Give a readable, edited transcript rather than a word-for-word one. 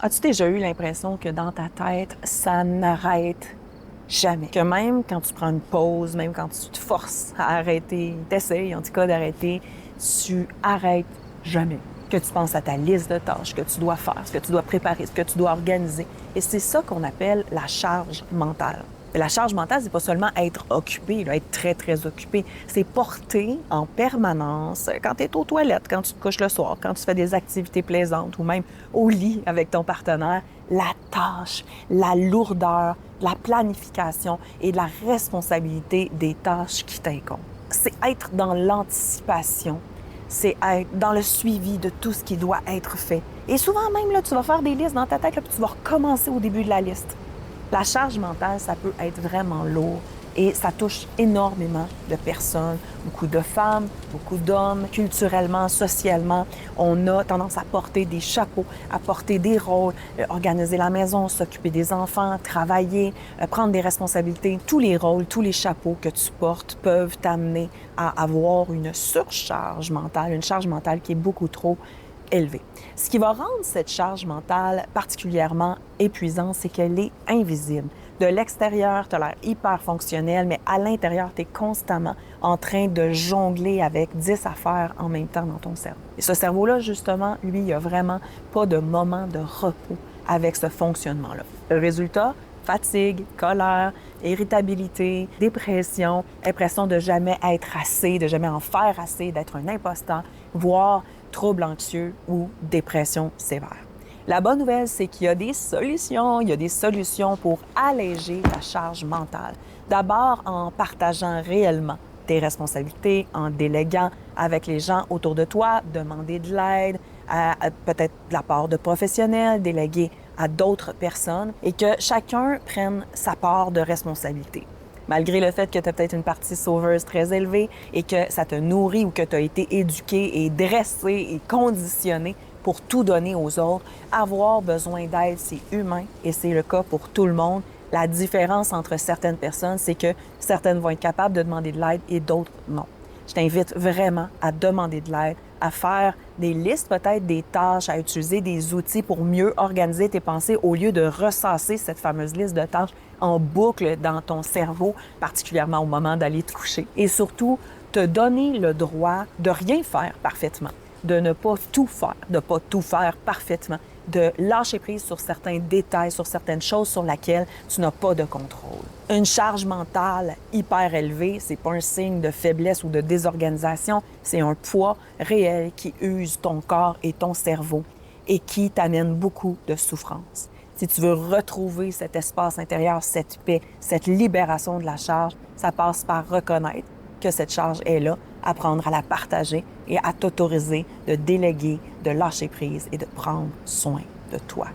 As-tu déjà eu l'impression que dans ta tête, ça n'arrête jamais? Que même quand tu prends une pause, même quand tu te forces à arrêter, t'essayes en tout cas d'arrêter, tu arrêtes jamais. Que tu penses à ta liste de tâches que tu dois faire, ce que tu dois préparer, ce que tu dois organiser. Et c'est ça qu'on appelle la charge mentale. Et la charge mentale, c'est pas seulement être occupé, là, être très, très occupé. C'est porter en permanence, quand tu es aux toilettes, quand tu te couches le soir, quand tu fais des activités plaisantes ou même au lit avec ton partenaire, la tâche, la lourdeur, la planification et la responsabilité des tâches qui t'incombent. C'est être dans l'anticipation, c'est être dans le suivi de tout ce qui doit être fait. Et souvent même, là, tu vas faire des listes dans ta tête, là, puis tu vas recommencer au début de la liste. La charge mentale, ça peut être vraiment lourd et ça touche énormément de personnes, beaucoup de femmes, beaucoup d'hommes. Culturellement, socialement, on a tendance à porter des chapeaux, à porter des rôles, organiser la maison, s'occuper des enfants, travailler, prendre des responsabilités. Tous les rôles, tous les chapeaux que tu portes peuvent t'amener à avoir une surcharge mentale, une charge mentale qui est beaucoup trop élevée. Ce qui va rendre cette charge mentale particulièrement épuisante, c'est qu'elle est invisible. De l'extérieur, tu as l'air hyper fonctionnel, mais à l'intérieur, tu es constamment en train de jongler avec 10 affaires en même temps dans ton cerveau. Et ce cerveau-là, justement, lui, il n'y a vraiment pas de moment de repos avec ce fonctionnement-là. Le résultat, fatigue, colère, irritabilité, dépression, impression de jamais être assez, de jamais en faire assez, d'être un imposteur, voire troubles anxieux ou dépression sévère. La bonne nouvelle, c'est qu'il y a des solutions. Il y a des solutions pour alléger ta charge mentale. D'abord, en partageant réellement tes responsabilités, en déléguant avec les gens autour de toi, demander de l'aide, peut-être de la part de professionnels, déléguer à d'autres personnes et que chacun prenne sa part de responsabilité. Malgré le fait que tu as peut-être une partie sauveuse très élevée et que ça te nourrit ou que tu as été éduqué et dressé et conditionné pour tout donner aux autres, avoir besoin d'aide, c'est humain et c'est le cas pour tout le monde. La différence entre certaines personnes, c'est que certaines vont être capables de demander de l'aide et d'autres non. Je t'invite vraiment à demander de l'aide, à faire des listes, peut-être des tâches, à utiliser des outils pour mieux organiser tes pensées au lieu de ressasser cette fameuse liste de tâches en boucle dans ton cerveau, particulièrement au moment d'aller te coucher. Et surtout, te donner le droit de rien faire parfaitement, de ne pas tout faire, de ne pas tout faire parfaitement, de lâcher prise sur certains détails, sur certaines choses sur lesquelles tu n'as pas de contrôle. Une charge mentale hyper élevée, c'est pas un signe de faiblesse ou de désorganisation, c'est un poids réel qui use ton corps et ton cerveau et qui t'amène beaucoup de souffrance. Si tu veux retrouver cet espace intérieur, cette paix, cette libération de la charge, ça passe par reconnaître que cette charge est là, apprendre à la partager et à t'autoriser de déléguer, de lâcher prise et de prendre soin de toi.